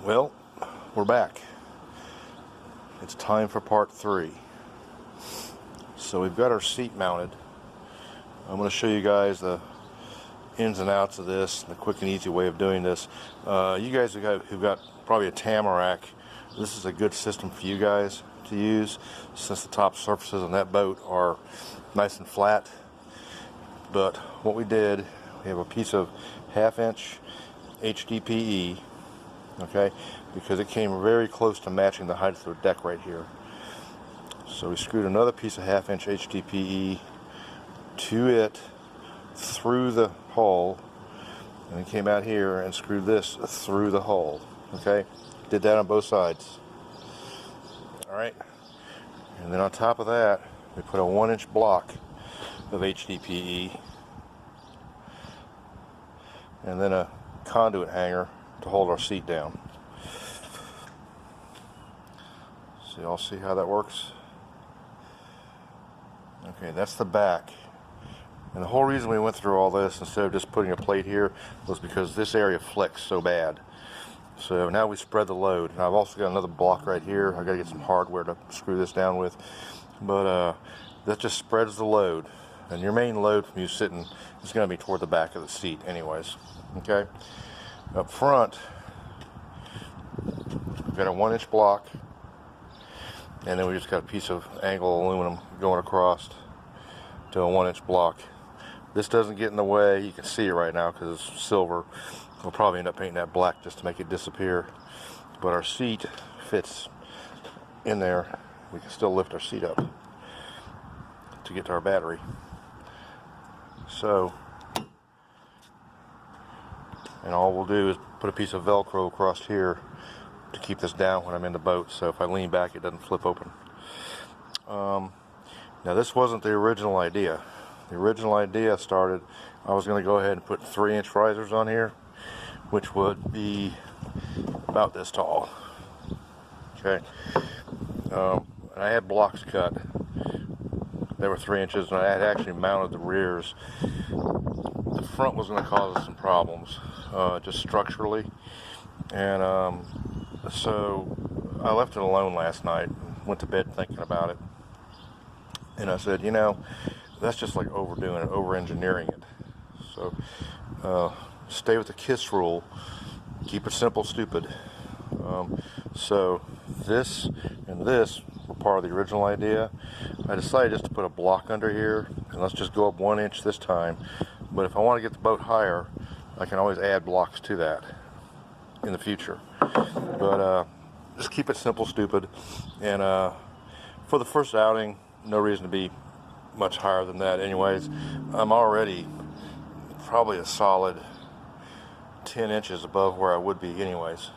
Well, we're back. It's time for part 3. So we've got our seat mounted. I'm going to show you guys the ins and outs of this, the quick and easy way of doing this. You guys who've got probably a Tamarack, this is a good system for you guys to use, since the top surfaces on that boat are nice and flat. But what we did, we have a piece of 1/2 inch HDPE, okay, because it came very close to matching the height of the deck right here. So we screwed another piece of 1/2 inch HDPE to it through the hull, and then came out here and screwed this through the hull. Okay, did that on both sides. All right, and then on top of that, we put a 1-inch block of HDPE, and then a conduit hanger to hold our seat down. So y'all see how that works? Okay, that's the back. And the whole reason we went through all this instead of just putting a plate here was because this area flicks so bad. So now we spread the load. And I've also got another block right here. I got to get some hardware to screw this down with. But that just spreads the load. And your main load from you sitting is going to be toward the back of the seat anyways. Okay? Up front, we've got a 1-inch block. And then we just got a piece of angle aluminum going across to a 1-inch block. This doesn't get in the way. You can see it right now because it's silver. We'll probably end up painting that black just to make it disappear. But our seat fits in there. We can still lift our seat up to get to our battery. So, and all we'll do is put a piece of Velcro across here to keep this down when I'm in the boat, so if I lean back it doesn't flip open. Now this wasn't the original idea. The original idea started, I was going to go ahead and put 3-inch risers on here, which would be about this tall. Okay, and I had blocks cut. They were 3 inches, and I had actually mounted the rears. The front was going to cause us some problems, just structurally, and so I left it alone last night, went to bed thinking about it, and I said, you know, that's just like overdoing it, over-engineering it. So stay with the KISS rule, keep it simple, stupid. So this and this were part of the original idea. I decided just to put a block under here, and let's just go up 1 inch this time. But if I want to get the boat higher, I can always add blocks to that in the future. But just keep it simple, stupid. And for the first outing, no reason to be much higher than that anyways. I'm already probably a solid 10 inches above where I would be anyways.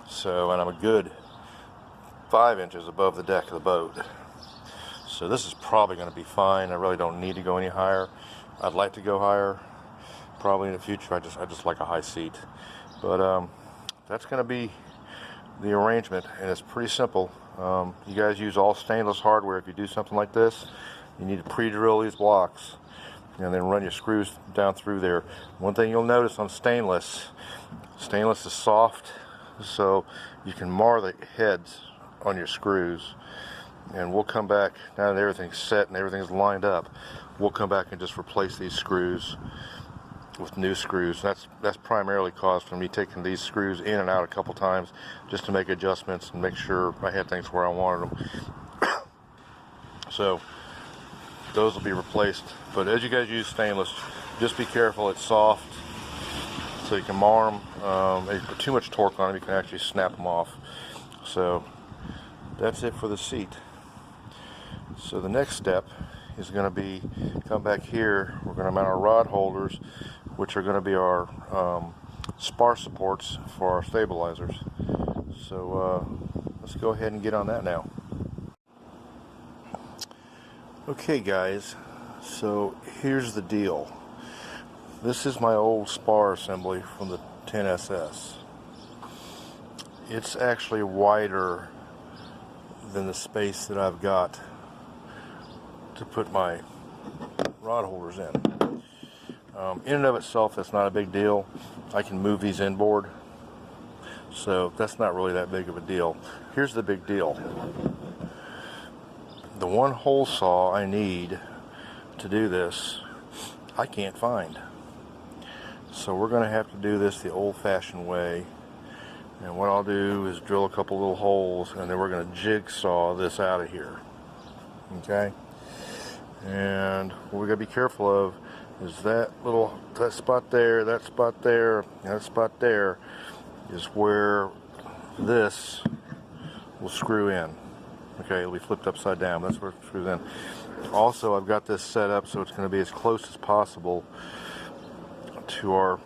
So, and I'm a good 5 inches above the deck of the boat. So this is probably going to be fine. I really don't need to go any higher. I'd like to go higher probably in the future. I just like a high seat. But that's going to be the arrangement, and it's pretty simple. You guys use all stainless hardware. If you do something like this, you need to pre-drill these blocks and then run your screws down through there. One thing you'll notice on stainless is soft, so you can mar the heads on your screws. And we'll come back, now that everything's set and everything's lined up, we'll come back and just replace these screws with new screws. That's primarily caused from me taking these screws in and out a couple times just to make adjustments and make sure I had things where I wanted them. So those will be replaced. But as you guys use stainless, just be careful, it's soft, so you can mar them. If you put too much torque on them, you can actually snap them off. So that's it for the seat. So the next step is going to be, come back here, we're going to mount our rod holders, which are going to be our spar supports for our stabilizers. So let's go ahead and get on that now. Okay guys, so here's the deal. This is my old spar assembly from the 10SS. It's actually wider than the space that I've got to put my rod holders in. In and of itself, that's not a big deal. I can move these inboard. So that's not really that big of a deal. Here's the big deal. The one hole saw I need to do this, I can't find. So we're going to have to do this the old-fashioned way. And what I'll do is drill a couple little holes, and then we're going to jigsaw this out of here. Okay? And what we got to be careful of is that spot there, that spot there, and that spot there is where this will screw in. Okay, it'll be flipped upside down. That's where it screws in. Also, I've got this set up so it's going to be as close as possible to our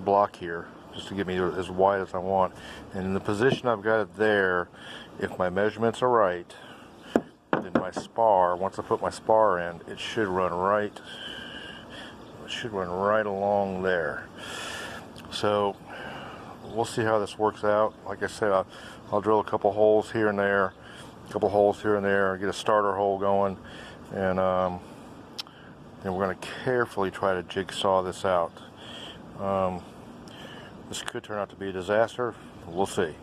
block here, just to get me as wide as I want. And in the position I've got it there, if my measurements are right, then my spar, once I put my spar in, it should run right along there. So we'll see how this works out. Like I said, I'll drill a couple holes here and there, get a starter hole going, and then we're going to carefully try to jigsaw this out. This could turn out to be a disaster. We'll see.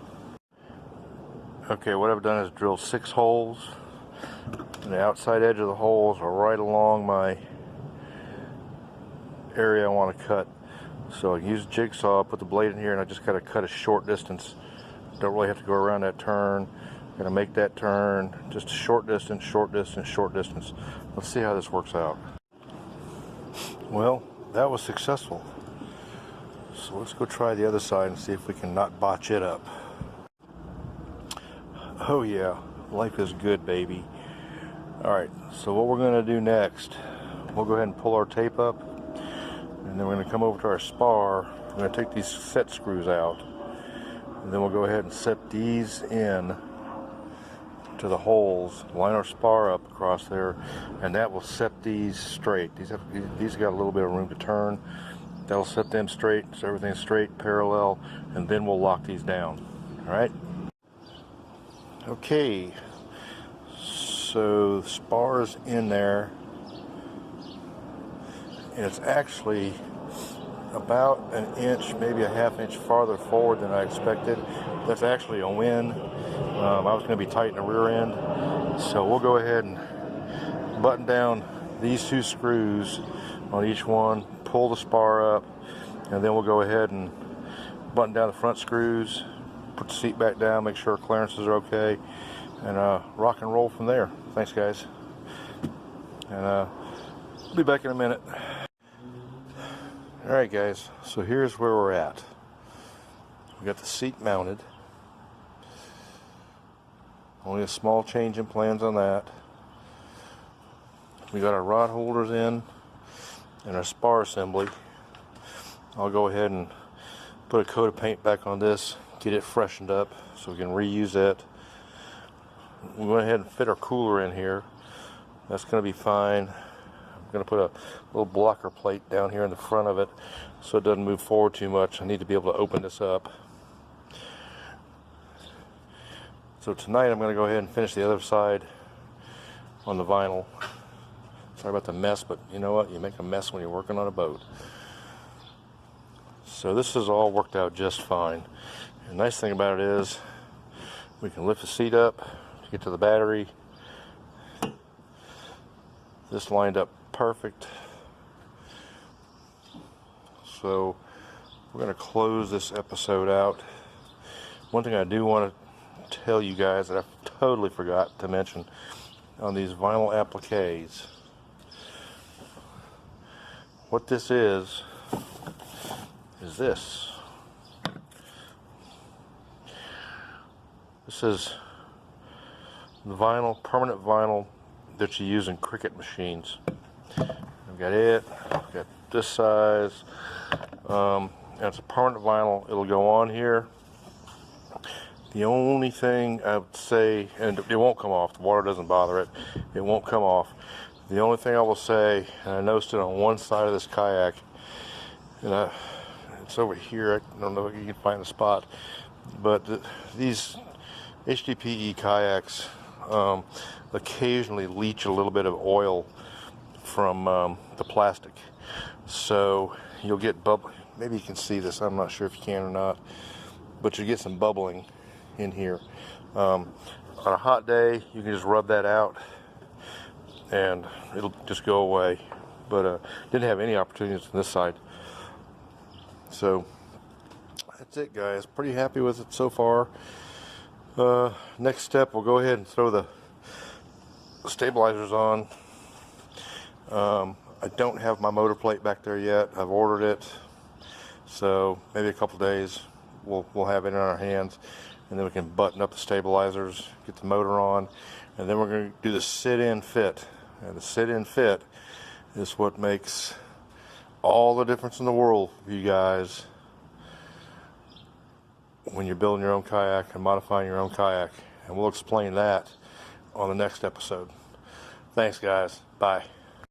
Okay, what I've done is drilled 6 holes. And the outside edge of the holes are right along my area I want to cut. So I use a jigsaw, put the blade in here, and I just got to cut a short distance. Don't really have to go around that turn. Gonna make that turn just a short distance, short distance, short distance. Let's see how this works out. Well, that was successful. So let's go try the other side and see if we can not botch it up. Oh yeah, life is good, baby. Alright, so what we're gonna do next, we'll go ahead and pull our tape up, and then we're gonna come over to our spar. We're gonna take these set screws out, and then we'll go ahead and set these in to the holes, line our spar up across there, and that will set these straight. These got a little bit of room to turn. That'll set them straight, so everything's straight, parallel, and then we'll lock these down. Alright? Okay, so the spar's in there, and it's actually about an inch, maybe a half inch farther forward than I expected. That's actually a win. I was going to be tight in the rear end, so we'll go ahead and button down these 2 screws on each one, pull the spar up, and then we'll go ahead and button down the front screws, put the seat back down, make sure clearances are okay, and rock and roll from there. Thanks, guys, and we'll be back in a minute. Alright guys, so here's where we're at. We got the seat mounted. Only a small change in plans on that. We got our rod holders in and our spar assembly. I'll go ahead and put a coat of paint back on this, get it freshened up so we can reuse it. We'll go ahead and fit our cooler in here. That's going to be fine. I'm going to put a little blocker plate down here in the front of it so it doesn't move forward too much. I need to be able to open this up. So tonight I'm going to go ahead and finish the other side on the vinyl. Sorry about the mess, but you know what? You make a mess when you're working on a boat. So this is all worked out just fine. The nice thing about it is we can lift the seat up to get to the battery. This lined up perfect. So we're going to close this episode out. One thing I do want to tell you guys that I totally forgot to mention on these vinyl appliques, what this is this. This is the vinyl, permanent vinyl that you use in cricket machines. I've got it, I've got this size, and it's a permanent vinyl. It'll go on here. The only thing I would say, and it won't come off, the water doesn't bother it, it won't come off. The only thing I will say, and I noticed it on one side of this kayak, and it's over here, I don't know if you can find the spot, but these HDPE kayaks occasionally leach a little bit of oil from the plastic. So you'll get bubble, maybe you can see this, I'm not sure if you can or not. but you get some bubbling in here. On a hot day, you can just rub that out and it'll just go away. But didn't have any opportunities on this side. So that's it, guys. Pretty happy with it so far. Next step, we'll go ahead and throw the stabilizers on. I don't have my motor plate back there yet. I've ordered it, so maybe a couple days we'll have it in our hands, and then we can button up the stabilizers, get the motor on, and then we're going to do the sit-in fit. And the sit-in fit is what makes all the difference in the world for you guys when you're building your own kayak and modifying your own kayak. And we'll explain that on the next episode. Thanks, guys. Bye.